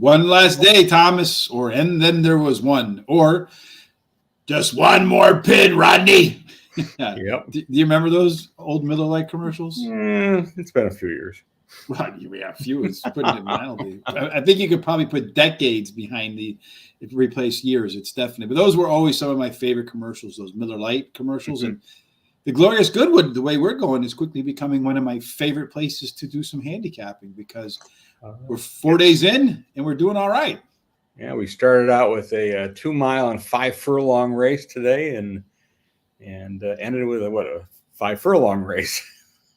One last day, Thomas, and then there was one, or just one more pin, Rodney. Yep. Do you remember those old Miller Lite commercials? It's been a few years. Well, yeah, a few is putting it mildly. I think you could probably put decades behind if replace years. It's definitely, but those were always some of my favorite commercials, those Miller Lite commercials. And the Glorious Goodwood, the way we're going, is quickly becoming one of my favorite places to do some handicapping because we're 4 days in and we're doing all right. Yeah, we started out with a 2 mile and 5 furlong race today and ended with a 5 furlong race.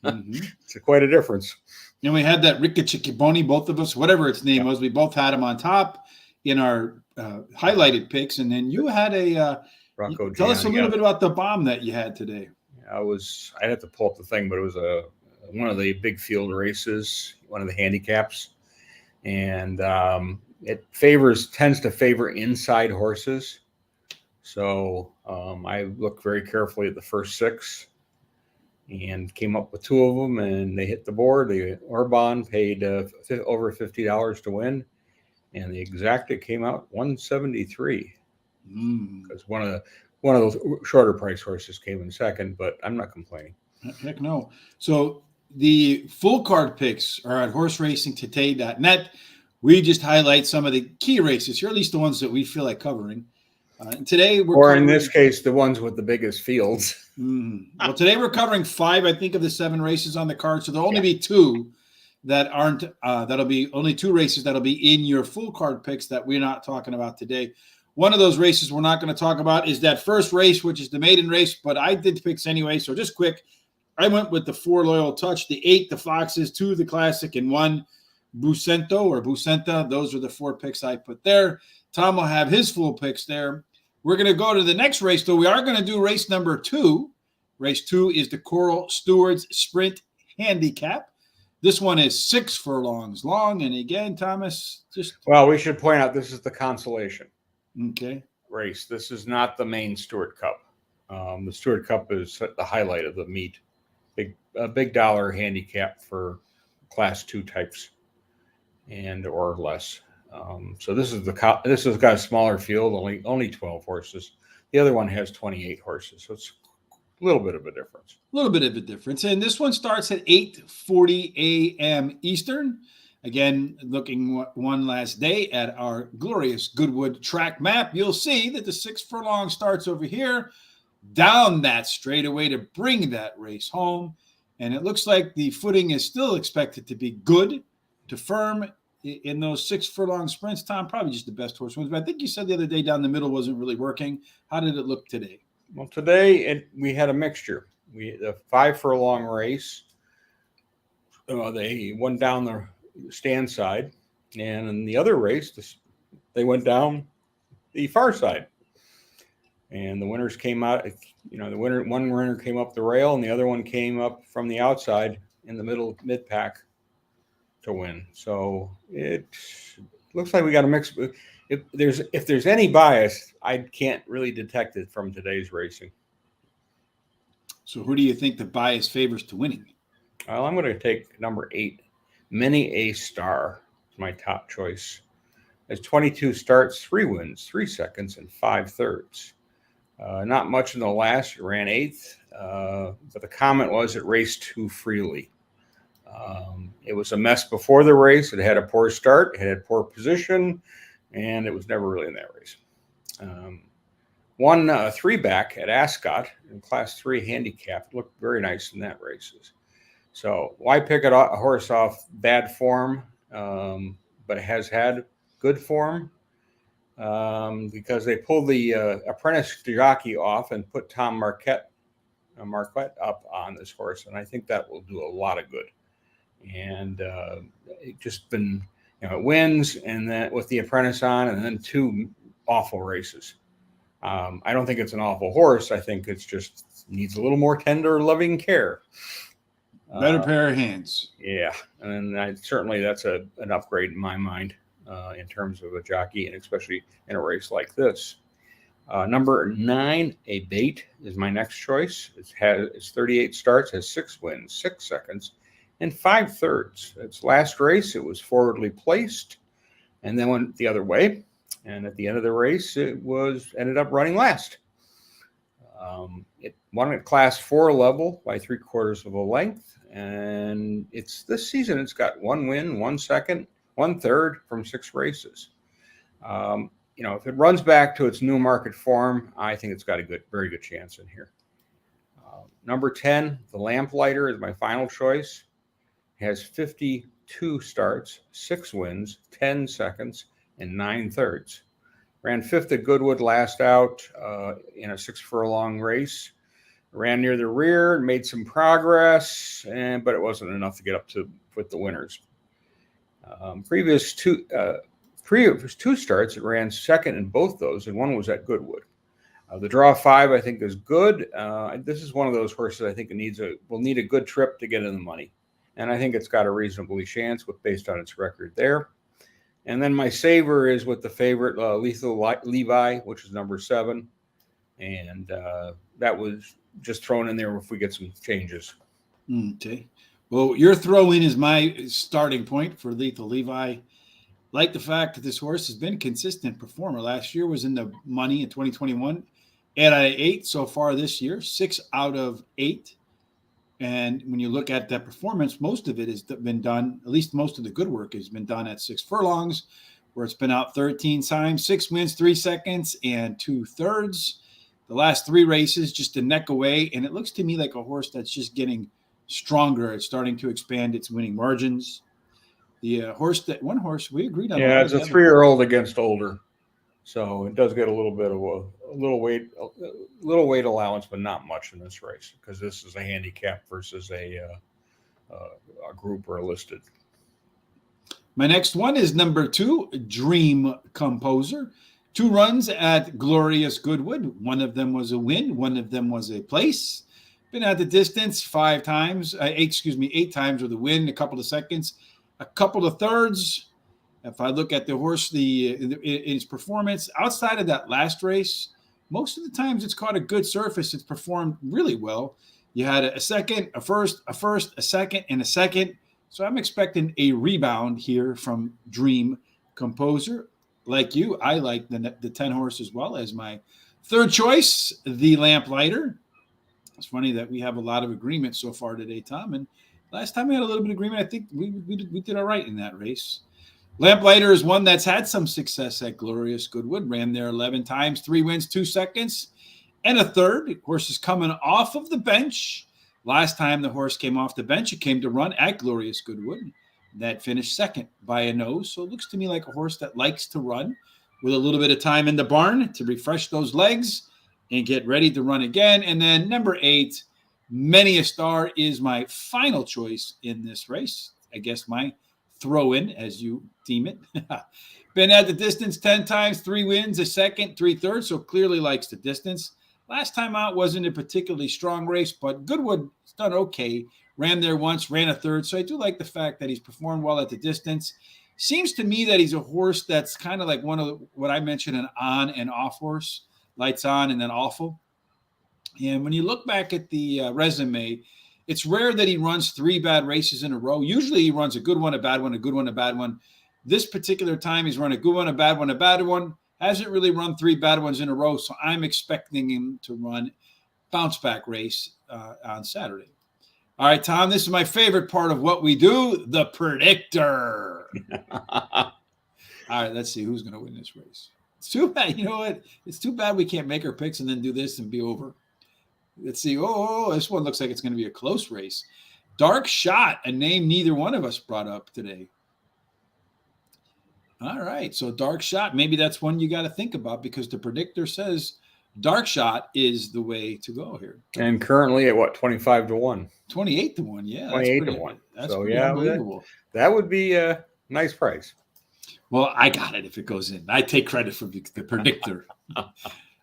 It's quite a difference. And we had that Rickachickiboni, both of us, whatever its name was, we both had him on top in our highlighted picks. And then you had tell us a little bit about the bomb that you had today. I'd have to pull up the thing, but it was one of the big field races, one of the handicaps. And it tends to favor inside horses. So I looked very carefully at the first 6 and came up with 2 of them, and they hit the board. The Orban paid over $50 to win, and the Exacta came out $173 because one of those shorter price horses came in second. But I'm not complaining. Heck no. So the full card picks are at horseracingtoday.net. We just highlight some of the key races here, at least the ones that we feel like covering. And today in this case, the ones with the biggest fields. Well, today we're covering 5, I think, of the 7 races on the card. So there'll only be 2 that aren't. That'll be only 2 races that'll be in your full card picks that we're not talking about today. One of those races we're not going to talk about is that first race, which is the maiden race. But I did picks anyway, so just quick. I went with the 4 Loyal Touch, the 8 the Foxes, 2 the Classic, and 1 Bucenta. Those are the 4 picks I put there. Tom will have his full picks there. We're going to go to the next race, though. We are going to do race number 2. Race 2 is the Coral Stewards Sprint Handicap. This one is 6 furlongs long. And again, Thomas, Well, we should point out this is the consolation race. This is not the main Stewart Cup. The Stewart Cup is the highlight of the meet. Big dollar handicap for Class 2 types or less. So this has got a smaller field, only 12 horses. The other one has 28 horses, so it's a little bit of a difference. And this one starts at 8:40 a.m. Eastern. Again, looking one last day at our Glorious Goodwood track map, you'll see that the 6 furlong starts over here, down that straightaway to bring that race home. And it looks like the footing is still expected to be good to firm in those 6 furlong sprints. Tom, probably just the best horse wins. But I think you said the other day down the middle wasn't really working. How did it look today? Well, today we had a mixture. The 5 furlong race, they went down the stand side, and in the other race, they went down the far side. And the winners came out. One winner came up the rail, and the other one came up from the outside in the mid pack to win. So it looks like we got a mix. If there's any bias, I can't really detect it from today's racing. So who do you think the bias favors to winning? Well, I'm going to take number 8, Many A Star. It's my top choice. It's 22 starts, 3 wins, 3 seconds, and 5 thirds. Not much in the last. It ran 8th, but the comment was it raced too freely. It was a mess before the race. It had a poor start. It had poor position, and it was never really in that race. Won 3-back at Ascot in Class 3 handicap. Looked very nice in that race. So why pick a horse off bad form, but it has had good form? Because they pulled the apprentice jockey off and put Tom Marquette up on this horse, and I think that will do a lot of good. And it just been, it wins, and then with the apprentice on, and then 2 awful races. I don't think it's an awful horse. I think it's just needs a little more tender, loving care. Better pair of hands. Yeah, and certainly that's an upgrade in my mind in terms of a jockey, and especially in a race like this. Number 9, A Bait, is my next choice. It's 38 starts, has 6 wins, 6 seconds, and 5 thirds. Its last race, it was forwardly placed. and then went the other way. And at the end of the race, it ended up running last. It won at Class 4 level by 3/4 of a length, and this season it's got 1 win, 1 second, 1/3 from 6 races. If it runs back to its new market form, I think it's got a very good chance in here. Number 10, the Lamplighter, is my final choice. It has 52 starts, 6 wins, 10 seconds, and 9/3. Ran 5th at Goodwood last out in a 6-furlong race. Ran near the rear, made some progress, but it wasn't enough to get up to with the winners. Previous two starts, it ran 2nd in both those, and 1 was at Goodwood. The draw 5, I think, is good. This is one of those horses I think will need a good trip to get in the money, and I think it's got a reasonably chance based on its record there. And then my saver is with the favorite Lethal Levi, which is number 7, and that was just thrown in there if we get some changes. Okay. Well, your throw-in is my starting point for Lethal Levi. Like the fact that this horse has been a consistent performer. Last year was in the money in 2021. 8 out of 8 so far this year, 6 out of 8. And when you look at that performance, most of it has been done, at least most of the good work has been done at 6 furlongs, where it's been out 13 times, 6 wins, 3 seconds, and 2/3. The last 3 races, just a neck away. And it looks to me like a horse that's just getting stronger. It's starting to expand its winning margins. The one horse we agreed on. Yeah, it's a 3-year-old against older. So it does get a little bit of a little weight allowance, but not much in this race because this is a handicap versus a group or a listed. My next one is number 2, Dream Composer. 2 runs at Glorious Goodwood. One of them was a win. One of them was a place. Been at the distance 8 times with a win, a couple of seconds, a couple of thirds. If I look at the horse, its performance outside of that last race, most of the times it's caught a good surface. It's performed really well. You had a second, a first, a second, and a second. So I'm expecting a rebound here from Dream Composer. Like you, I like the 10 horse as well as my third choice, the Lamplighter. It's funny that we have a lot of agreement so far today, Tom. And last time we had a little bit of agreement, I think we did all right in that race. Lamplighter is one that's had some success at Glorious Goodwood. Ran there 11 times, 3 wins, 2 seconds, and a third. Horse is coming off of the bench. Last time the horse came off the bench, it came to run at Glorious Goodwood. That finished 2nd by a nose. So it looks to me like a horse that likes to run with a little bit of time in the barn to refresh those legs and get ready to run again. And then number 8, Many a Star, is my final choice in this race. I guess my throw-in, as you deem it. Been at the distance 10 times, 3 wins, a second, 3/3, so clearly likes the distance. Last time out wasn't a particularly strong race, but Goodwood's done okay. Ran there once, ran a third, so I do like the fact that he's performed well at the distance. Seems to me that he's a horse that's kind of like one of what I mentioned, an on and off horse, lights on and then awful. And when you look back at the resume, it's rare that he runs 3 bad races in a row. Usually he runs a good one, a bad one, a good one, a bad one. This particular time he's run a good one, a bad one, a bad one. Hasn't really run 3 bad ones in a row, so I'm expecting him to run bounce back race on Saturday. All right, Tom, this is my favorite part of what we do, the predictor. All right, let's see who's going to win this race. It's too bad. You know what? It's too bad we can't make our picks and then do this and be over. Let's see. Oh, this one looks like it's going to be a close race. Dark Shot, a name neither one of us brought up today. All right, so Dark Shot, maybe that's one you got to think about because the predictor says Dark Shot is the way to go here. And currently at what, 25-1? 28-1, yeah. 28-1. That's pretty unbelievable. That would be a nice price. Well, I got it if it goes in. I take credit for the predictor. All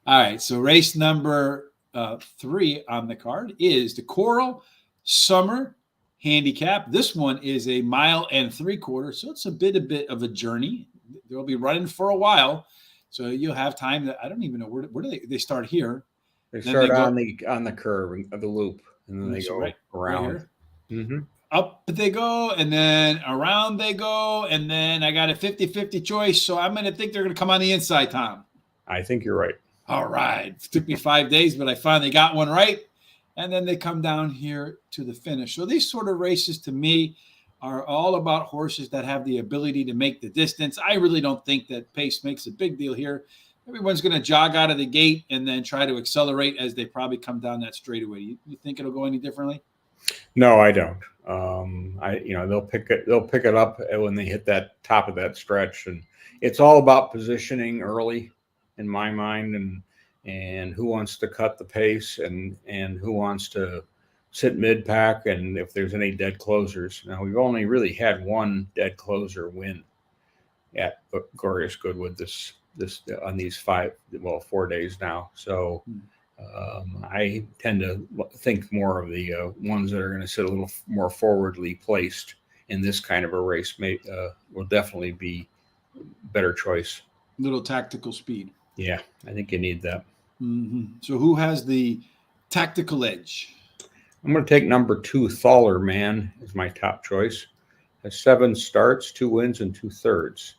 right, so race number 3 on the card is the Coral Summer Handicap. This one is a 1.75 miles, so it's a bit of a journey. They'll be running for a while, so you'll have time. I don't even know where do they start here. They start on the curve of the loop, and then they go around. Right. up they go, and then around they go, and then I got a 50-50 choice. So I'm going to think they're going to come on the inside, Tom. I think you're right. All right. It took me 5 days, but I finally got one right. And then they come down here to the finish. So these sort of races to me are all about horses that have the ability to make the distance. I really don't think that pace makes a big deal here. Everyone's going to jog out of the gate and then try to accelerate as they probably come down that straightaway. You think it'll go any differently? No, I don't. They'll pick it up when they hit that top of that stretch, and it's all about positioning early, in my mind, and who wants to cut the pace and who wants to sit mid pack, and if there's any dead closers. Now we've only really had one dead closer win at Glorious Goodwood this on these 4 days now. So. I tend to think more of the ones that are going to sit a little more forwardly placed in this kind of a race will definitely be better choice. Little tactical speed. Yeah, I think you need that. Mm-hmm. So who has the tactical edge? I'm going to take number 2, Thaller Man, is my top choice. Has 7 starts, 2 wins, and 2/3.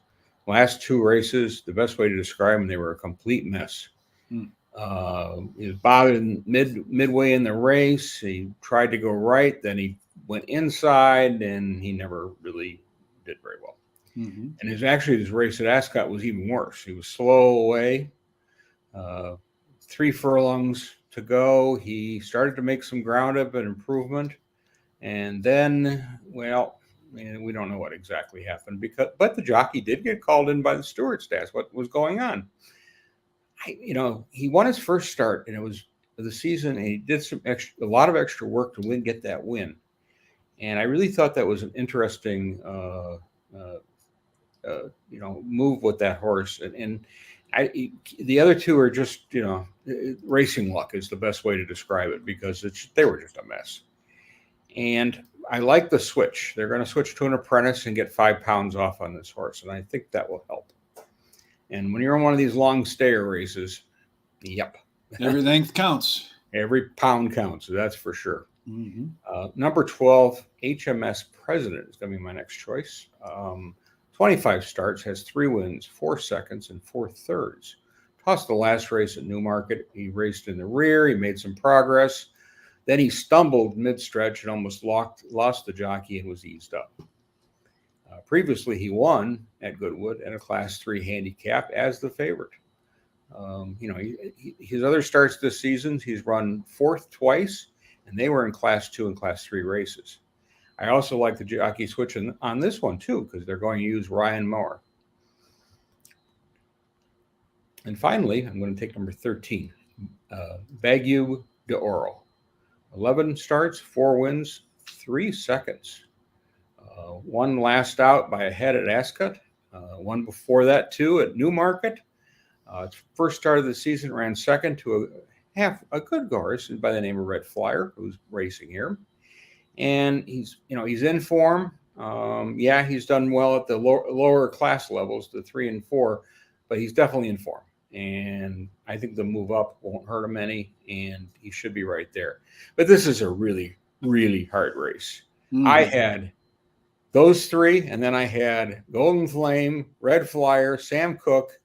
Last 2 races, the best way to describe them, they were a complete mess. He was bothered midway in the race. He tried to go right, then he went inside, and he never really did very well. Mm-hmm. And his race at Ascot was even worse. He was slow away. 3 furlongs to go. He started to make some ground up and improvement, and then, we don't know what exactly happened but the jockey did get called in by the Stewards to ask what was going on. He won his first start, and it was the season, and he did a lot of extra work to get that win. And I really thought that was an interesting, move with that horse. And the other 2 are just, racing luck is the best way to describe it, because they were just a mess. And I like the switch. They're going to switch to an apprentice and get 5 pounds off on this horse, and I think that will help. And when you're in one of these long stayer races, yep. Everything counts. Every pound counts, that's for sure. Mm-hmm. Number 12, HMS President is going to be my next choice. 25 starts, has 3 wins, 4 seconds, and 4/3. Tossed the last race at Newmarket. He raced in the rear. He made some progress. Then he stumbled mid-stretch and almost lost the jockey and was eased up. Previously, he won at Goodwood at a Class 3 handicap as the favorite. His other starts this season, he's run 4th twice, and they were in Class 2 and Class 3 races. I also like the jockey switching on this one, too, because they're going to use Ryan Moore. And finally, I'm going to take number 13, Bagu de Oro. 11 starts, 4 wins, 3 seconds. 1 last out by a head at Ascot. 1 before that, 2 at Newmarket. Its first start of the season, ran second to a good horse by the name of Red Flyer, who's racing here. And he's in form. He's done well at the lower class levels, the 3 and 4, but he's definitely in form. And I think the move up won't hurt him any, and he should be right there. But this is a really, really hard race. Mm-hmm. I had those 3, and then I had Golden Flame, Red Flyer, Sam Cooke,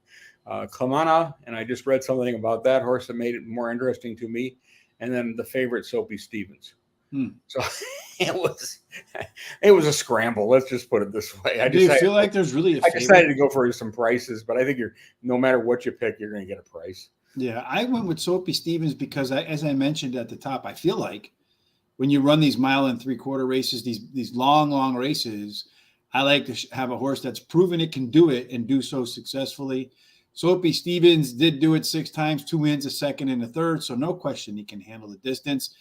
Clemana, and I just read something about that horse that made it more interesting to me, and then the favorite, Soapy Stevens. So it was a scramble. Let's just put it this way. Do you feel like there's really I decided to go for some prices, but I think no matter what you pick, you're going to get a price. Yeah, I went with Soapy Stevens because, as I mentioned at the top, I feel like when you run these 1 3/4 races, these long races, I like to have a horse that's proven it can do it and do so successfully. Soapy Stevens did do it 6 times, 2 wins, a second and a third. So no question he can handle the distance.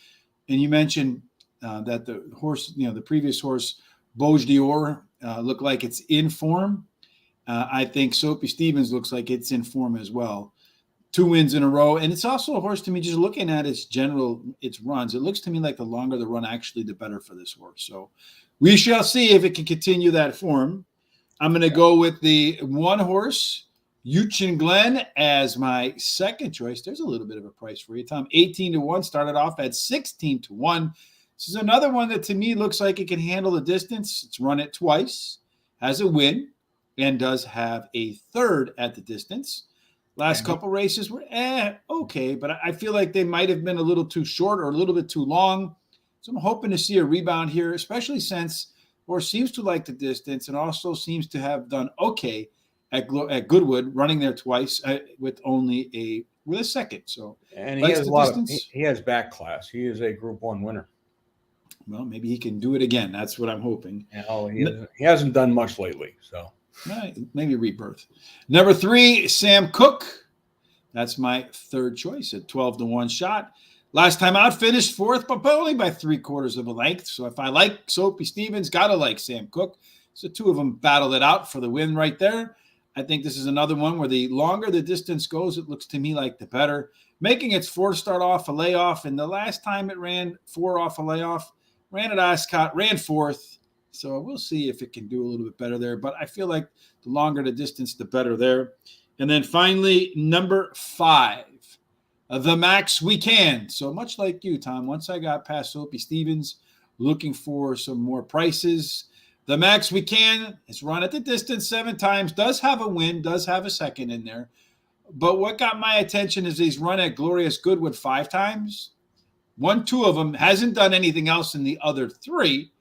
And you mentioned that the horse, the previous horse, Bauge d'Or, looked like it's in form. I think Soapy Stevens looks like it's in form as well. 2 wins in a row. And it's also a horse to me, just looking at its runs, it looks to me like the longer the run, actually, the better for this horse. So we shall see if it can continue that form. I'm going to go with the 1 horse, Uchin Glen, as my second choice. There's a little bit of a price for you, Tom. 18-1, started off at 16-1. This is another one that to me looks like it can handle the distance. It's run it twice, has a win, and does have a third at the distance. Last couple races were okay, but I feel like they might have been a little too short or a little bit too long. So I'm hoping to see a rebound here, especially since horse seems to like the distance and also seems to have done okay at Goodwood, running there twice with only a second. So and he has he has back class. He is a Group 1 winner. Well, maybe he can do it again. That's what I'm hoping. He hasn't done much lately, so maybe rebirth. Number 3, Sam Cooke. That's my third choice at 12-1 shot. Last time out, finished 4th, but only by 3/4 of a length. So if I like Soapy Stevens, gotta like Sam Cooke. So 2 of them battled it out for the win right there. I think this is another one where the longer the distance goes, it looks to me like the better. Making its 4 start off a layoff, and the last time it ran 4 off a layoff, ran at Ascot, ran 4th. So we'll see if it can do a little bit better there. But I feel like the longer the distance, the better there. And then finally, number 5, the Max We Can. So much like you, Tom, once I got past Soapy Stevens, looking for some more prices. The Max We Can is run at the distance 7 times, does have a win, does have a second in there. But what got my attention is he's run at Glorious Goodwood 5 times. 2 of them, hasn't done anything else in the other 3.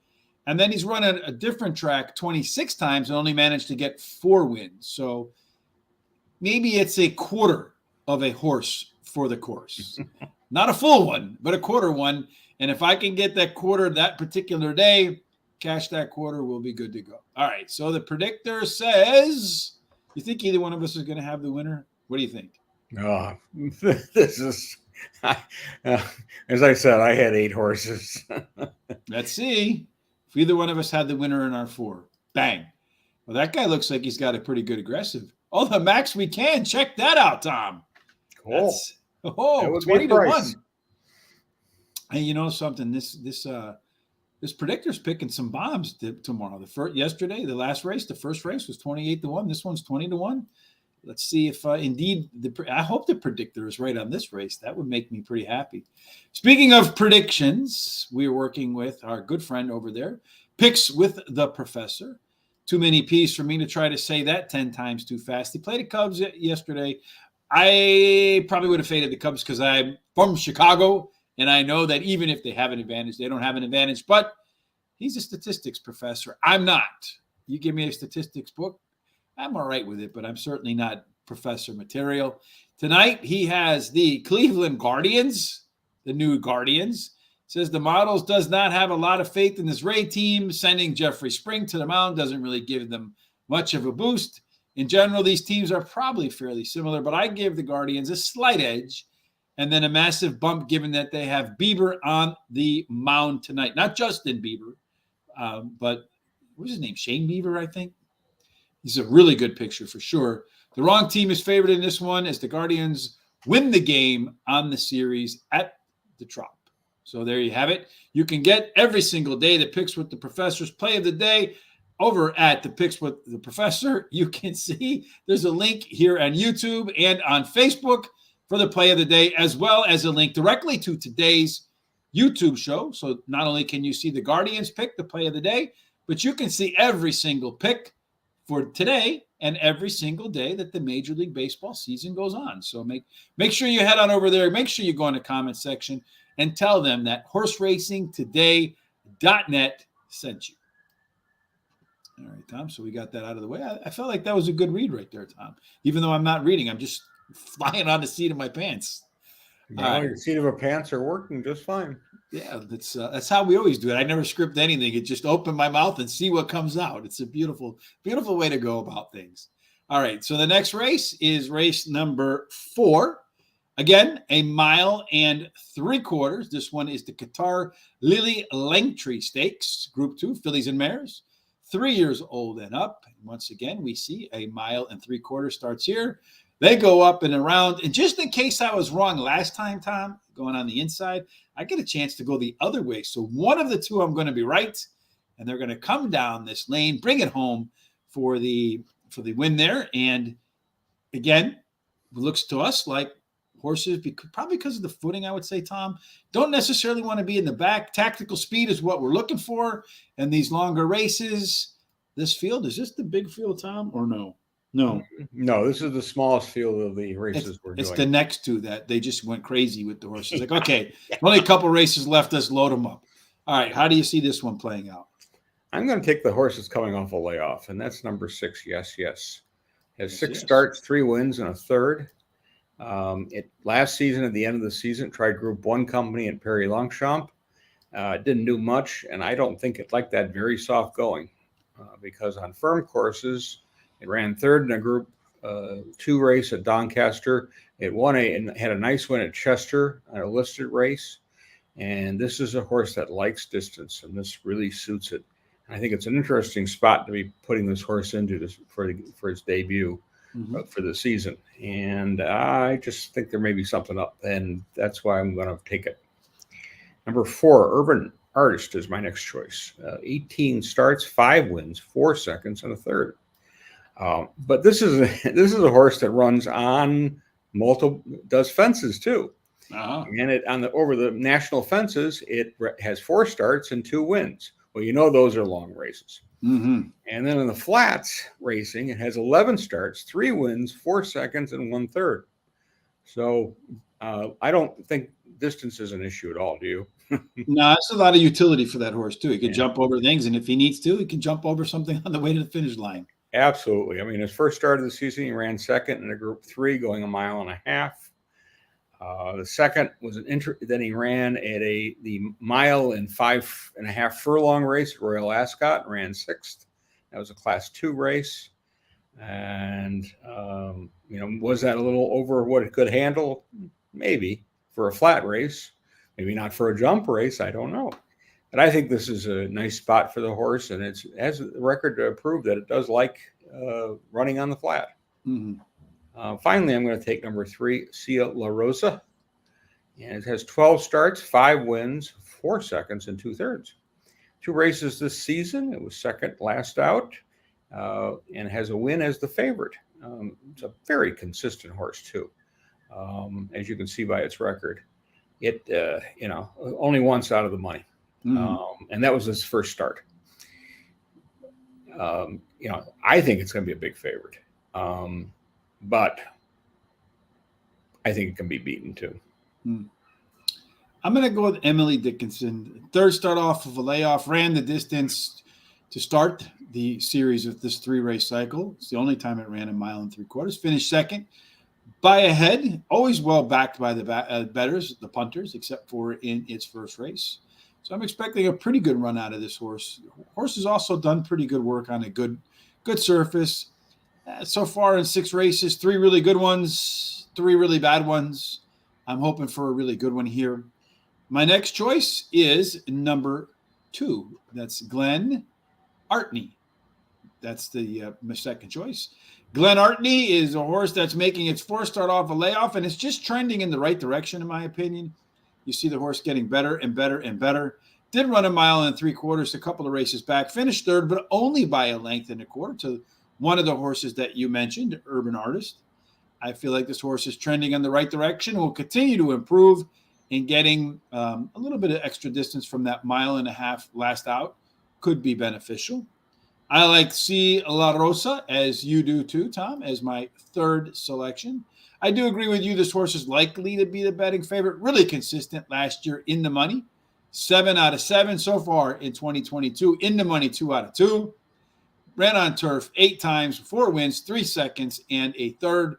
And then he's run a different track 26 times and only managed to get 4 wins. So maybe it's a quarter of a horse for the course. Not a full one, but a quarter one. And if I can get that quarter that particular day, cash that quarter, we'll be good to go. All right, so the predictor says, you think either one of us is going to have the winner? What do you think? This is, as I said, I had 8 horses. Let's see. If either one of us had the winner in our 4, bang. Well, that guy looks like he's got a pretty good aggressive. Oh, the Max We Can. Check that out, Tom. Cool. That 20-1. Hey, you know something? This predictor's picking some bombs tomorrow. Yesterday, the last race, the first race was 28-1. This one's 20-1. Let's see if indeed I hope the predictor is right on this race. That would make me pretty happy. Speaking of predictions, we're working with our good friend over there, Picks with the Professor. Too many P's for me to try to say that 10 times too fast. He played the Cubs yesterday. I probably would have faded the Cubs because I'm from Chicago, and I know that even if they have an advantage, they don't have an advantage. But he's a statistics professor. I'm not. You give me a statistics book, I'm all right with it, but I'm certainly not professor material. Tonight, he has the Cleveland Guardians, the new Guardians. Says the Models does not have a lot of faith in this Ray team. Sending Jeffrey Spring to the mound doesn't really give them much of a boost. In general, these teams are probably fairly similar, but I give the Guardians a slight edge and then a massive bump given that they have Bieber on the mound tonight. Not Justin Bieber, but what was his name? Shane Bieber, I think. He's a really good picture for sure. The wrong team is favored in this one as the Guardians win the game on the series at the Trop. So there you have it. You can get every single day the Picks with the Professor's play of the day over at the Picks with the Professor. You can see there's a link here on YouTube and on Facebook for the play of the day, as well as a link directly to today's YouTube show. So not only can you see the Guardians pick, the play of the day, but you can see every single pick for today and every single day that the Major League Baseball season goes on. So make sure you head on over there. Make sure you go in the comment section and tell them that horseracingtoday.net sent you. All right, Tom. So we got that out of the way. I felt like that was a good read right there, Tom. Even though I'm not reading, I'm just flying on the seat of my pants. Your seat of our pants are working just fine. Yeah, that's how we always do it. I never script anything. It just open my mouth and see what comes out. It's a beautiful, beautiful way to go about things. All right, so the next race is race number 4. Again, 1.75 miles. This one is the Qatar Lillie Langtry Stakes, Group 2, fillies and mares, 3 years old and up. And once again, we see 1.75 miles starts here. They go up and around. And just in case I was wrong last time, Tom, going on the inside, I get a chance to go the other way. So one of the two I'm going to be right, and they're going to come down this lane, bring it home for the win there. And again, it looks to us like horses, probably because of the footing, I would say, Tom. Don't necessarily want to be in the back. Tactical speed is what we're looking for in these longer races. This field, is this the big field, Tom, or no? No. No, this is the smallest field of the races we're doing. It's the next two that they just went crazy with the horses. Like, okay, only a couple races left. Let's load them up. All right, how do you see this one playing out? I'm going to take the horse that's coming off a layoff, and that's number 6. Yes. Has 6 Yes. starts, 3 wins, and a third. Last season, at the end of the season, tried Group 1 company at Perry Longchamp. It didn't do much, and I don't think it liked that very soft going because on firm courses, it ran third in a Group 2 race at Doncaster. It won and had a nice win at Chester on a listed race. And this is a horse that likes distance, and this really suits it. I think it's an interesting spot to be putting this horse into for his debut for the season. And I just think there may be something up, and that's why I'm going to take it. Number 4, Urban Artist is my next choice. 18 starts, 5 wins, 4 seconds, and a third. But this is a horse that runs on does fences too. And over the national fences, it has 4 starts and 2 wins. Well, those are long races. And then in the flats racing, it has 11 starts, 3 wins, 4 seconds, and 1/3. So I don't think distance is an issue at all. Do you? No, that's a lot of utility for that horse too. He can jump over things, and if he needs to, he can jump over something on the way to the finish line. Absolutely. I mean, his first start of the season, he ran second in a Group 3, going 1.5 miles. The second was then he ran at the 1.5 mile furlong race at Royal Ascot and ran 6th. That was a Class 2 race. And, was that a little over what it could handle? Maybe for a flat race, maybe not for a jump race. I don't know. But I think this is a nice spot for the horse, and it has a record to prove that it does like running on the flat. Finally, I'm going to take number 3, Cia La Rosa. And it has 12 starts, 5 wins, 4 seconds, and 2/3. 2 races this season. It was second last out and has a win as the favorite. It's a very consistent horse, too, as you can see by its record. It, only once out of the money. And that was his first start. I think it's going to be a big favorite. But I think it can be beaten too. I'm going to go with Emily Dickinson. Third start off of a layoff, ran the distance to start the series of this 3-race cycle. It's the only time it ran 1.75 miles. Finished second by a head, always well backed by the bettors, the punters, except for in its first race. So I'm expecting a pretty good run out of this horse. The horse has also done pretty good work on a good surface. So far in 6 races, 3 really good ones, 3 really bad ones. I'm hoping for a really good one here. My next choice is number 2. That's Glen Artney. That's my second choice. Glen Artney is a horse that's making its 4th start off a layoff, and it's just trending in the right direction, in my opinion. You see the horse getting better and better and better. Did run 1.75 miles a couple of races back. Finished 3rd, but only by 1.25 lengths to one of the horses that you mentioned, Urban Artist. I feel like this horse is trending in the right direction. Will continue to improve in getting a little bit of extra distance from that 1.5 miles last out. Could be beneficial. I like Cia La Rosa, as you do too, Tom, as my 3rd selection. I do agree with you. This horse is likely to be the betting favorite. Really consistent last year in the money. 7 out of 7 so far in 2022. In the money 2 out of 2. Ran on turf 8 times, 4 wins, 3 seconds, and a third.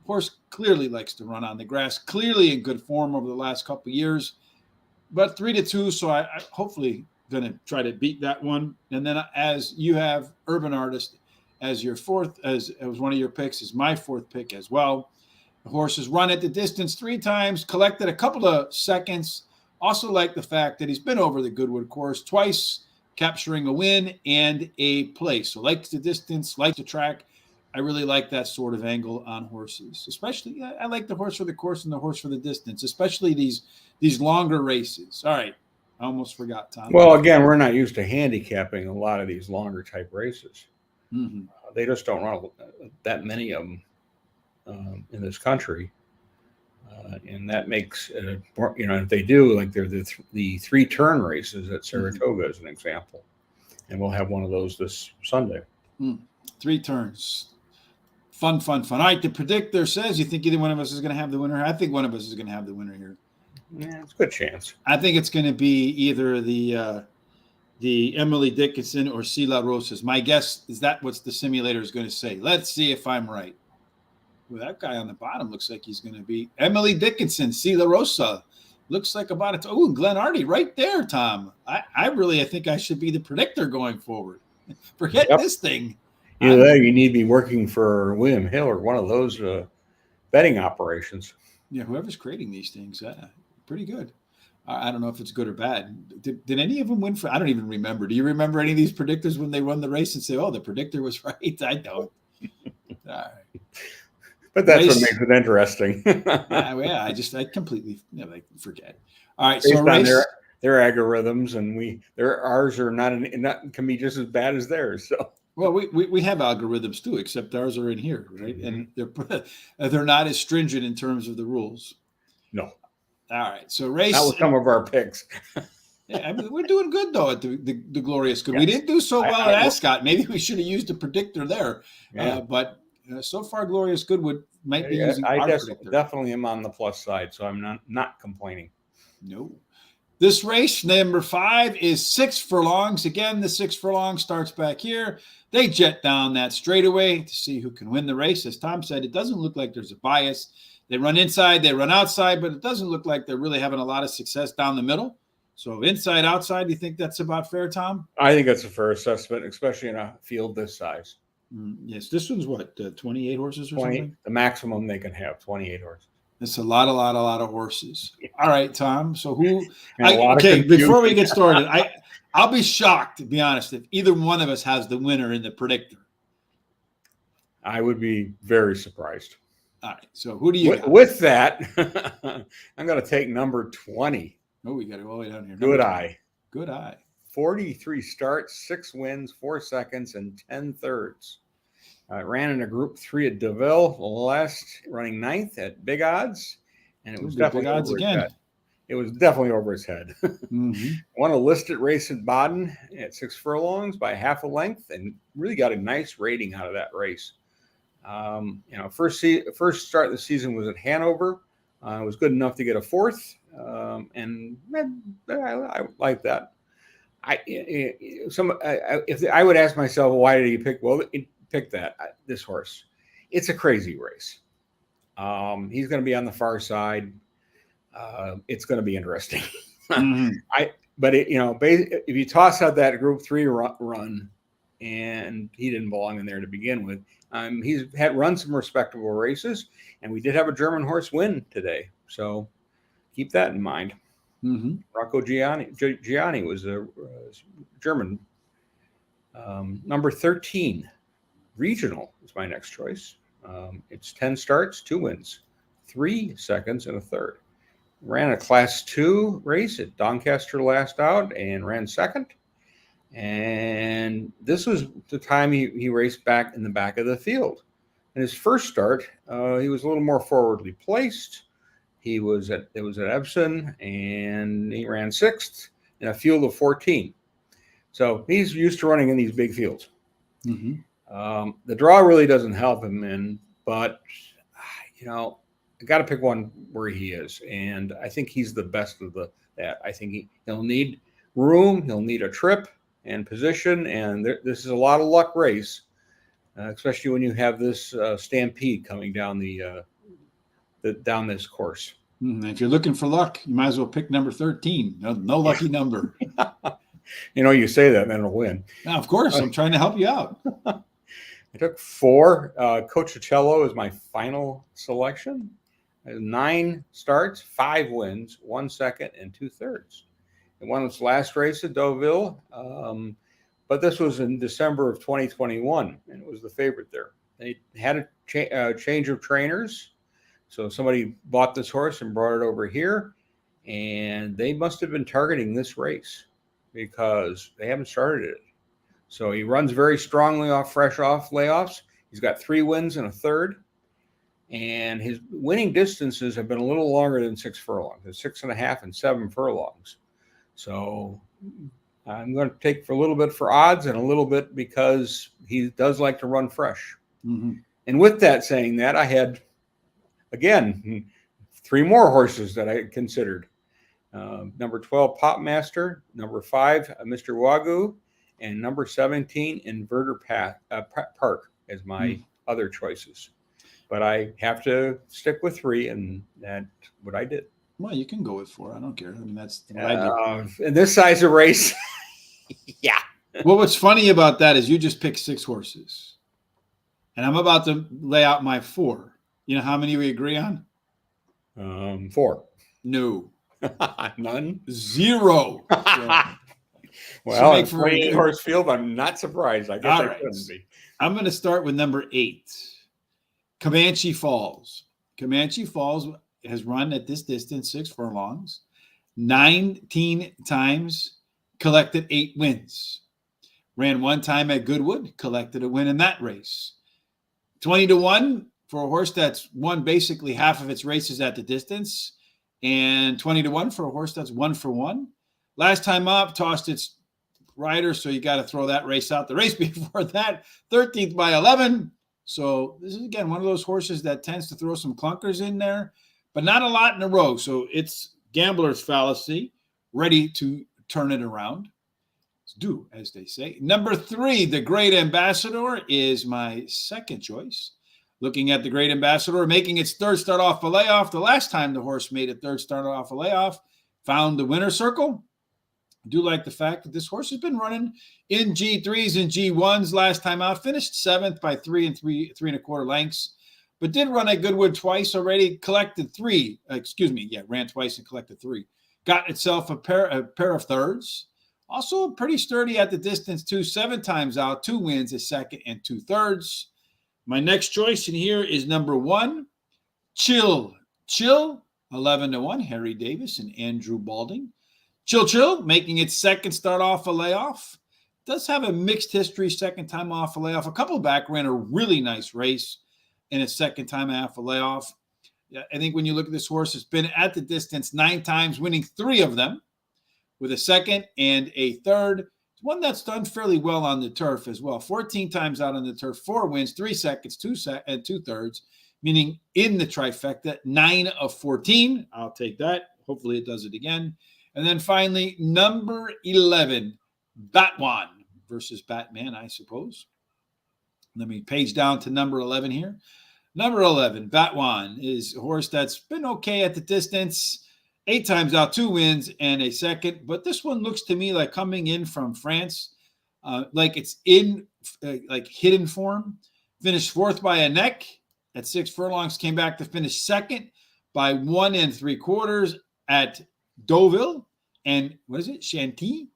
Horse clearly likes to run on the grass. Clearly in good form over the last couple of years. But 3-2, so I hopefully going to try to beat that one. And then as you have Urban Artist as your 4th, as one of your picks, is my 4th pick as well. The horse has run at the distance 3 times, collected a couple of seconds. Also like the fact that he's been over the Goodwood course twice, capturing a win and a place. So likes the distance, likes the track. I really like that sort of angle on horses. Especially, I like the horse for the course and the horse for the distance, especially these longer races. All right. I almost forgot, Tom. Well, again, we're not used to handicapping a lot of these longer type races. They just don't run that many of them in this country. And that makes, if they do, like they're the 3-turn races at Saratoga as an example. And we'll have one of those this Sunday. 3 turns. Fun. All right, the predictor says you think either one of us is going to have the winner. I think one of us is going to have the winner here. Yeah, it's a good chance. I think it's going to be either the Emily Dickinson or C. La Rosas. My guess is that what the simulator is going to say. Let's see if I'm right. Well, that guy on the bottom looks like he's going to be Emily Dickinson, C. La Rosa. Looks like about it. Oh, Glenn Hardy right there, Tom. I think I should be the predictor going forward. Forget this thing. Either that, you need to be working for William Hill or one of those betting operations. Yeah, whoever's creating these things, pretty good. I don't know if it's good or bad. Did any of them win for? I don't even remember. Do you remember any of these predictors when they run the race and say, "Oh, the predictor was right"? I don't. All right. But that's what makes it interesting. I completely forget. All right, Based so race. On their algorithms, and ours are not can be just as bad as theirs. So. Well, we have algorithms too, except ours are in here, right? Mm-hmm. And they're not as stringent in terms of the rules. No. All right, so race. That was some of our picks. Yeah, I mean, we're doing good though at the Glorious Good. Yes. We didn't do so well at Ascot. Maybe we should have used a predictor there. Yeah. But so far, Glorious Goodwood might be using our predictor. Definitely am on the plus side, so I'm not complaining. No. This race, number 5, is 6 furlongs. Again, the 6 furlong starts back here. They jet down that straightaway to see who can win the race. As Tom said, it doesn't look like there's a bias. They run inside, they run outside, but it doesn't look like they're really having a lot of success down the middle. So inside, outside, do you think that's about fair, Tom? I think that's a fair assessment, especially in a field this size. Yes, this one's what, 28 horses or 20, something? The maximum they can have, 28 horses. It's a lot of horses. All right, Tom. So before we get started, I'll be shocked, to be honest, if either one of us has the winner in the predictor. I would be very surprised. All right. So who do you got? With that, I'm going to take number 20. Oh, we got it all the way down here. Good eye. 43 starts, 6 wins, 4 seconds, and 10 thirds. Ran in a Group 3 at Deauville, last running 9th at big odds, and it was definitely big odds again. It was definitely over his head. Mm-hmm. Won a listed race in Baden at 6 furlongs by half a length, and really got a nice rating out of that race. First start of the season was at Hanover. It was good enough to get a 4th, and I like that. If I would ask myself, why did he pick? Well, pick this horse. It's a crazy race. He's going to be on the far side. It's going to be interesting. Mm-hmm. If you toss out that Group 3 run, and he didn't belong in there to begin with. He's had run some respectable races, and we did have a German horse win today. So keep that in mind. Mm-hmm. Rocco Gianni was a German. Number 13, Regional is my next choice. It's 10 starts, 2 wins, 3 seconds, and a third. Ran a Class 2 race at Doncaster last out and ran second. And this was the time he raced back in the back of the field. In his first start, he was a little more forwardly placed. It was at Epsom, and he ran 6th in a field of 14. So he's used to running in these big fields. Mm-hmm. The draw really doesn't help him, but I got to pick one where he is, and I think he's the best of that. I think he'll need room, he'll need a trip and position, and this is a lot of luck race, especially when you have this stampede coming down down this course. If you're looking for luck, you might as well pick number 13. No lucky number. You say that, and then it'll win. Now, of course, I'm trying to help you out. I took 4. Coachella is my final selection. 9 starts, 5 wins, 1 second, and 2 thirds. It won its last race at Deauville, but this was in December of 2021, and it was the favorite there. They had a change of trainers, so somebody bought this horse and brought it over here, and they must have been targeting this race because they haven't started it. So he runs very strongly fresh off layoffs. He's got 3 wins and a third, and his winning distances have been a little longer than 6 furlongs. It's 6.5 and 7 furlongs. So I'm going to take for a little bit for odds and a little bit because he does like to run fresh. Mm-hmm. And with that saying that, I had, again, 3 more horses that I considered. Number 12, Popmaster. Number 5, Mr. Wagyu. And number 17, Inverter Park as my other choices. But I have to stick with 3, and that's what I did. Well, you can go with 4. I don't care. I mean, that's what I do. In this size of race, yeah. Well, what's funny about that is you just picked 6 horses. And I'm about to lay out my 4. You know how many we agree on? 4. No. None? 0. Well, in 28 horse field, I'm not surprised. I guess I couldn't be. I'm going to start with number 8, Comanche Falls. Comanche Falls has run at this distance 6 furlongs, 19 times, collected 8 wins. Ran 1 time at Goodwood, collected a win in that race. 20-1 for a horse that's won basically half of its races at the distance, and 20-1 for a horse that's 1 for 1. Last time up, tossed its rider, so you got to throw that race out. The race before that, 13th by 11. So this is, again, one of those horses that tends to throw some clunkers in there, but not a lot in a row. So it's gambler's fallacy, ready to turn it around. Do, as they say. Number 3, the Great Ambassador, is my second choice. Looking at the Great Ambassador, making its 3rd start off a layoff. The last time the horse made a 3rd start off a layoff, found the winner's circle. I do like the fact that this horse has been running in G3s and G1s last time out. Finished 7th by 3 and 3.25 lengths, but did run at Goodwood twice already. Collected 3. Ran twice and collected 3. Got itself a pair of thirds. Also pretty sturdy at the distance too. 7 times out, 2 wins, a 2nd and 2 thirds. My next choice in here is number 1, Chill, 11-1, Harry Davis and Andrew Balding. Chill, making its 2nd start off a layoff. Does have a mixed history, 2nd time off a layoff. A couple back ran a really nice race in its 2nd time off a layoff. I think when you look at this horse, it's been at the distance 9 times, winning 3 of them with a 2nd and a 3rd. It's one that's done fairly well on the turf as well. 14 times out on the turf, 4 wins, 3 seconds, 2 and 2 thirds, meaning in the trifecta, 9 of 14. I'll take that. Hopefully it does it again. And then finally, number 11, Batwan versus Batman, I suppose. Let me page down to number 11 here. Number 11, Batwan, is a horse that's been okay at the distance. 8 times out, 2 wins and a 2nd. But this one looks to me like coming in from France, like it's in like hidden form. Finished 4th by a neck at 6 furlongs. Came back to finish 2nd by 1 3/4 at Deauville and Chantilly.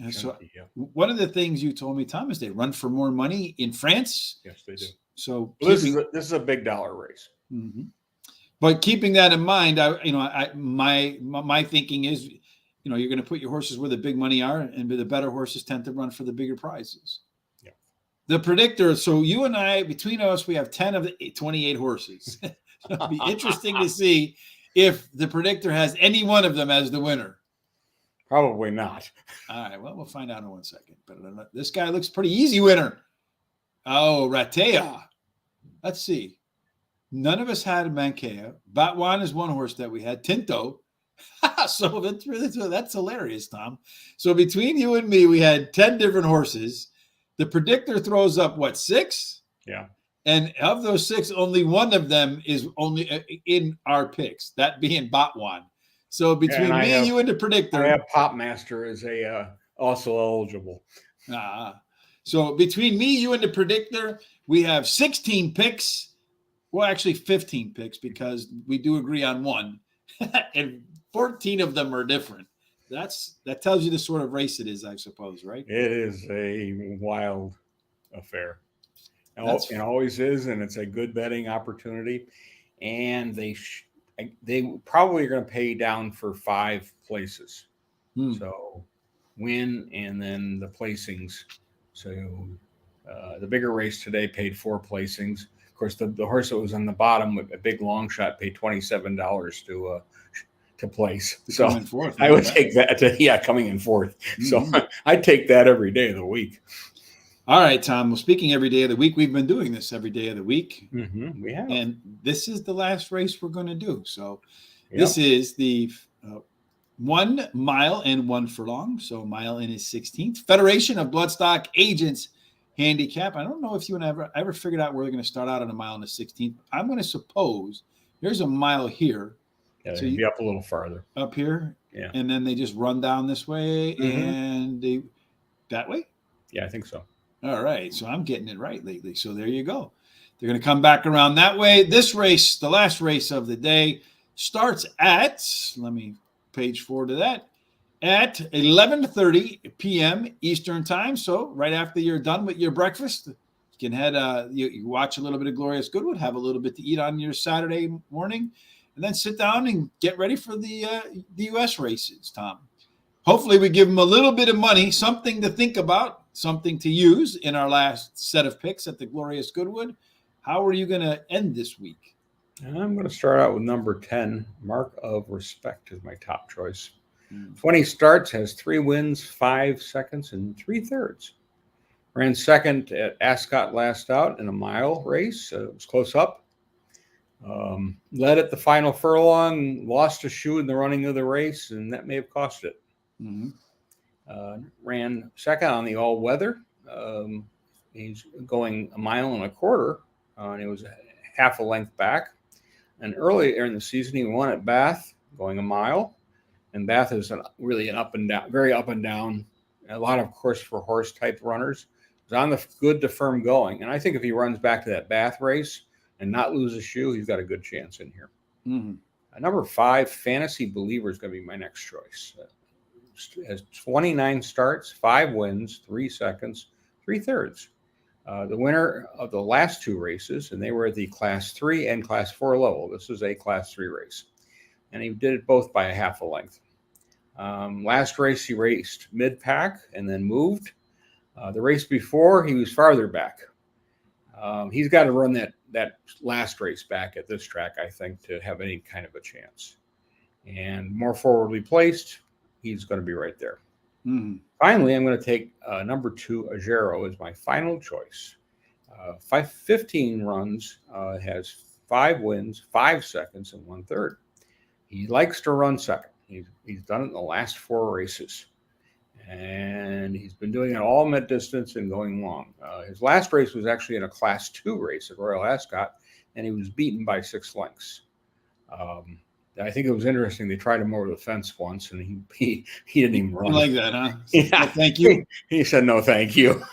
So one of the things you told me, Tom, is they run for more money in France. Yes, they do. So this is a big dollar race. Mm-hmm. But keeping that in mind, my thinking is, you're going to put your horses where the big money are, and the better horses tend to run for the bigger prizes. Yeah. The predictor. So you and I, between us, we have 10 of the 28 horses. It'll be interesting to see if the predictor has any one of them as the winner. Probably not. All right. Well, we'll find out in 1 second. But this guy looks pretty easy winner. Oh, Ratea. Let's see. None of us had Mankea. Batwan is one horse that we had. Tinto. So that's hilarious, Tom. So between you and me, we had 10 different horses. The predictor throws up, 6? Yeah. And of those 6, only one of them is only in our picks, that being Batwan. So between you and the predictor. I have Popmaster as also eligible. So between me, you, and the predictor, we have 16 picks. Well, actually 15 picks because we do agree on 1. And 14 of them are different. That tells you the sort of race it is, I suppose, right? It is a wild affair. It always is, and it's a good betting opportunity. And they probably are going to pay down for 5 places. So win and then the placings. So the bigger race today paid 4 placings. Of course, the horse that was on the bottom, a big long shot, paid $27 to place. So Coming fourth, I would take that coming in fourth. So I'd take that every day of the week. All right, Tom. Well, speaking every day of the week, we've been doing this every day of the week. We have. And this is the last race we're going to do. So this is the 1 mile and 1 furlong. So mile in his 16th. Federation of Bloodstock Agents Handicap. I don't know if you and I ever figured out where they're going to start out on a mile in the 16th. I'm going to suppose there's a mile here. Yeah, so be up a little farther. Up here. Yeah. And then they just run down this way and that way? Yeah, I think so. All right. So I'm getting it right lately. So there you go. They're going to come back around that way. This race, the last race of the day, starts at, let me page forward to that, at 11:30 p.m. Eastern time. So right after you're done with your breakfast, you can head, you watch a little bit of Glorious Goodwood, have a little bit to eat on your Saturday morning, and then sit down and get ready for the U.S. races, Tom. Hopefully we give them a little bit of money, something to think about, something to use in our last set of picks at the Glorious Goodwood. How are you going to end this week? I'm going to start out with number 10, Mark of Respect is my top choice. 20 starts, has 3 wins, 5 seconds, and 3/3. Ran second at Ascot last out in a mile race. It was close up. Led at the final furlong, lost a shoe in the running of the race, and that may have cost it. Ran second on the all-weather. He's going 1.25 miles, and it was half a length back. And earlier in the season, he won at Bath, going 1 mile. And Bath is really an up and down, very up and down. A lot of course for horse type runners. He's on the good to firm going. And I think if he runs back to that Bath race and not lose a shoe, he's got a good chance in here. Number 5, Fantasy Believer is going to be my next choice. Has 29 starts, 5 wins, 3 seconds, 3/3. The winner of the last 2 races, and they were at the Class 3 and Class 4 level. This is a Class 3 race. And he did it both by a half a length. Last race, he raced mid-pack and then moved. The race before, he was farther back. He's got to run that last race back at this track, I think, to have any kind of a chance. And more forwardly placed, he's going to be right there. Finally, I'm going to take number 2, Ajero, as my final choice. 15 runs, has 5 wins, 5 seconds, and 1/3. He likes to run second. He's done it in the last 4 races. And he's been doing it all mid distance and going long. His last race was actually in a Class 2 race at Royal Ascot, and he was beaten by 6 lengths. I think it was interesting. They tried him over the fence once, and he didn't even run. Like that, huh? Yeah. No, thank you. He said, no, thank you.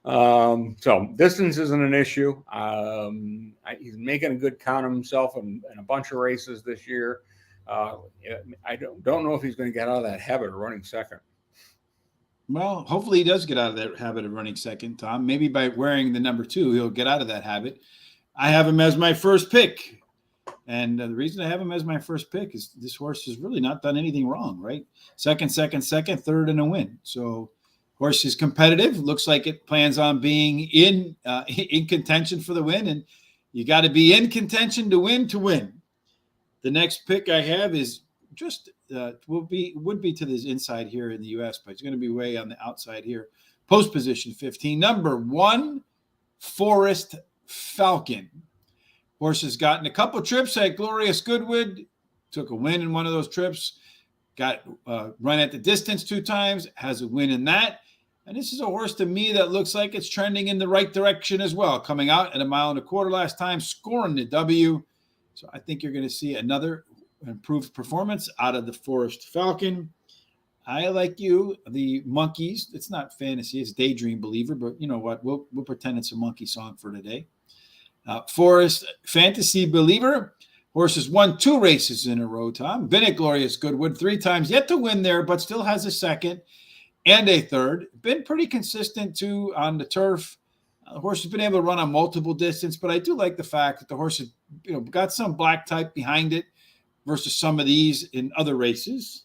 So distance isn't an issue. He's making a good count of himself in a bunch of races this year. I don't know if he's going to get out of that habit of running second. Well, hopefully he does get out of that habit of running second, Tom. Maybe by wearing the number 2, he'll get out of that habit. I have him as my first pick. And the reason I have him as my first pick is this horse has really not done anything wrong, right? Second, third, and a win. So horse is competitive. Looks like it plans on being in contention for the win. And you got to be in contention to win to win. The next pick I have is just would be to this inside here in the U.S., but it's going to be way on the outside here. Post position 15, number 1, Forest Falcon. Horse has gotten a couple trips at Glorious Goodwood, took a win in one of those trips, got run at the distance 2 times, has a win in that. And this is a horse to me that looks like it's trending in the right direction as well, coming out at 1.25 miles last time, scoring the W. So I think you're going to see another improved performance out of the Forest Falcon. I like you, the monkeys. It's not fantasy, it's Daydream Believer, but you know what? We'll pretend it's a monkey song for today. Forest Fantasy Believer. Horse has won 2 races in a row, Tom. Been at Glorious Goodwood 3 times, yet to win there, but still has a second and a third. Been pretty consistent, too, on the turf. The horse has been able to run on multiple distance, but I do like the fact that the horse has got some black type behind it versus some of these in other races.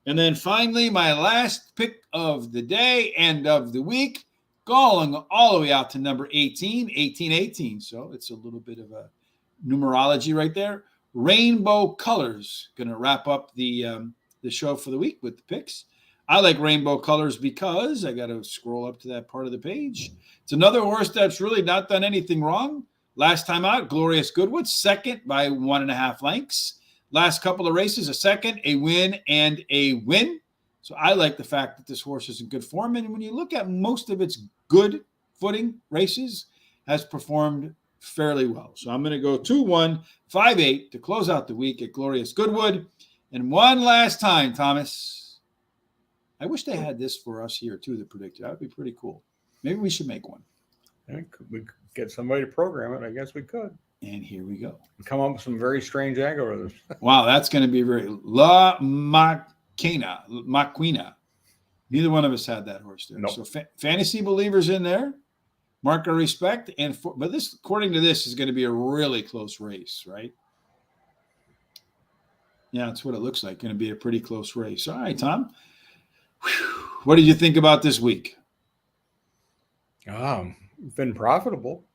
And then finally, my last pick of the day and of the week, going all the way out to number 18, 1818. So it's a little bit of a numerology right there. Rainbow Colors going to wrap up the show for the week with the picks. I like Rainbow Colors because I got to scroll up to that part of the page. It's another horse that's really not done anything wrong. Last time out, Glorious Goodwood, second by 1.5 lengths. Last couple of races, a second, a win, and a win. So I like the fact that this horse is in good form. And when you look at most of its good footing races, has performed fairly well. So I'm going to go 2-1-5-8 to close out the week at Glorious Goodwood. And one last time, Thomas, I wish they had this for us here too, the predictor. That would be pretty cool. Maybe we should make one. We could get somebody to program it. I guess we could. And here we go. Come up with some very strange algorithms. Wow, that's going to be very La Maquina. Neither one of us had that horse there. Nope. So fantasy believers in there. Mark our respect. But this, according to this, is going to be a really close race, right? Yeah, that's what it looks like. Going to be a pretty close race. All right, Tom. What did you think about this week? It's been profitable.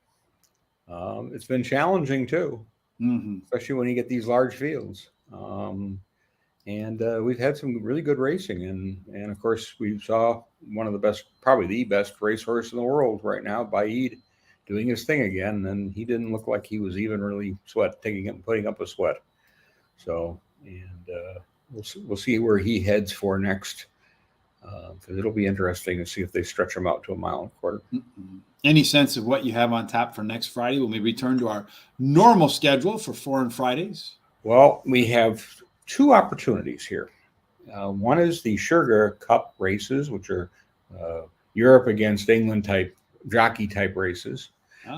It's been challenging too, especially when you get these large fields. And we've had some really good racing, and of course we saw one of the best, probably the best racehorse in the world right now, Baid, doing his thing again, and he didn't look like he was even really putting up a sweat. So, and we'll see where he heads for next, because it'll be interesting to see if they stretch him out to 1.25 miles. Any sense of what you have on tap for next Friday when we return to our normal schedule for foreign Fridays? Well, we have 2 opportunities here. One is the Sugar Cup races, which are Europe against England type, jockey type races.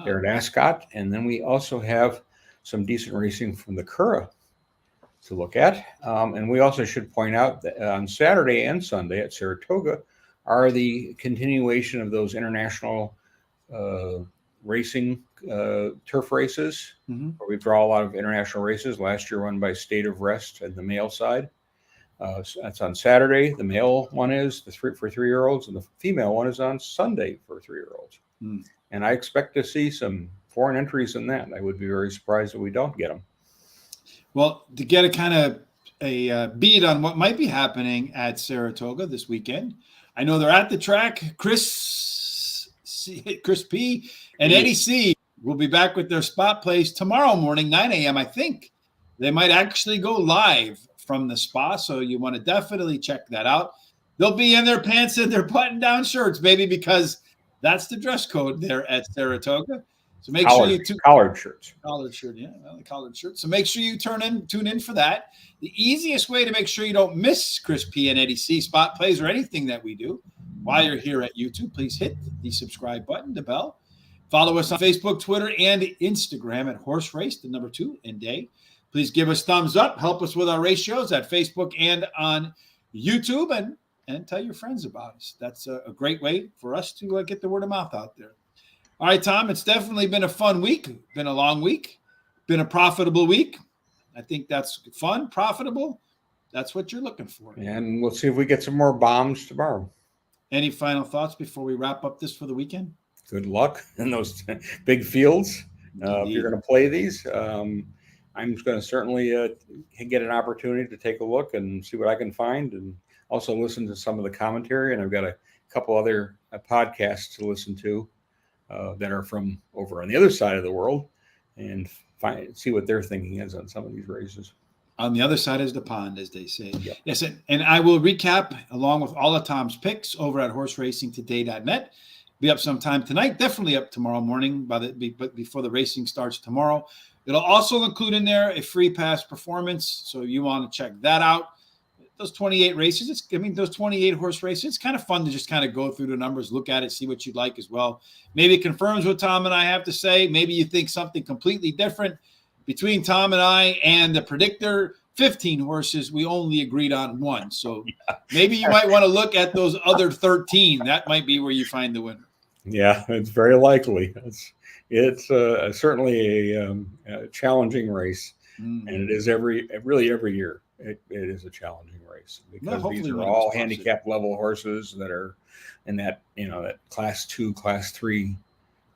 They're at Ascot. And then we also have some decent racing from the Curragh to look at. And we also should point out that on Saturday and Sunday at Saratoga are the continuation of those international racing turf races, where we draw a lot of international races. Last year run by State of Rest and the male side. So that's on Saturday. The male one is for 3-year-olds, and the female one is on Sunday for 3-year-olds. And I expect to see some foreign entries in that. I would be very surprised if we don't get them. Well, to get a kind of a beat on what might be happening at Saratoga this weekend, I know they're at the track. Chris P and Eddie C will be back with their spot plays tomorrow morning, 9 a.m. I think they might actually go live from the spa, so you want to definitely check that out. They'll be in their pants and their button-down shirts, baby, because that's the dress code there at Saratoga. So make sure you collared shirt, yeah, the collared shirt. So make sure you tune in for that. The easiest way to make sure you don't miss Chris P and Eddie C spot plays or anything that we do while you're here at YouTube, please hit the subscribe button, the bell. Follow us on Facebook, Twitter, and Instagram at Horse Race, the number 2 and day. Please give us thumbs up. Help us with our ratios at Facebook and on YouTube, and tell your friends about us. That's a great way for us to get the word of mouth out there. All right, Tom, it's definitely been a fun week. Been a long week. Been a profitable week. I think that's fun, profitable. That's what you're looking for. And we'll see if we get some more bombs tomorrow. Any final thoughts before we wrap up this for the weekend? Good luck in those big fields. If you're going to play these, I'm going to certainly get an opportunity to take a look and see what I can find, and also listen to some of the commentary. And I've got a couple other podcasts to listen to that are from over on the other side of the world, and see what their thinking is on some of these races. On the other side is the pond, as they say. Yep. Yes, and I will recap along with all of Tom's picks over at horseracingtoday.net. Be up sometime tonight, definitely up tomorrow morning, but before the racing starts tomorrow. It'll also include in there a free pass performance, so you want to check that out. Those 28 races, those 28 horse races, it's kind of fun to just kind of go through the numbers, look at it, see what you'd like as well. Maybe it confirms what Tom and I have to say. Maybe you think something completely different. Between Tom and I and the predictor, 15 horses, we only agreed on 1. So maybe you might want to look at those other 13. That might be where you find the winner. Yeah, it's very likely. It's certainly a challenging race, and it is every year. it is a challenging race No, because hopefully these are one of all it's positive. handicap level horses that are in that, that class 2, class 3,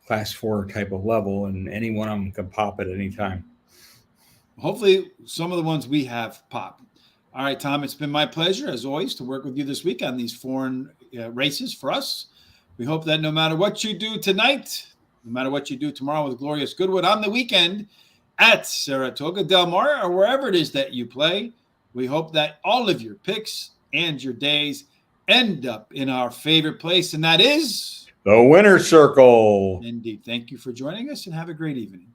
class 4 type of level, and any one of them can pop at any time. Hopefully some of the ones we have pop. All right, Tom, it's been my pleasure, as always, to work with you this week on these foreign races for us. We hope that no matter what you do tonight, no matter what you do tomorrow with Glorious Goodwood on the weekend at Saratoga Del Mar or wherever it is that you play, we hope that all of your picks and your days end up in our favorite place, and that is the winner's circle. Indeed. Thank you for joining us, and have a great evening.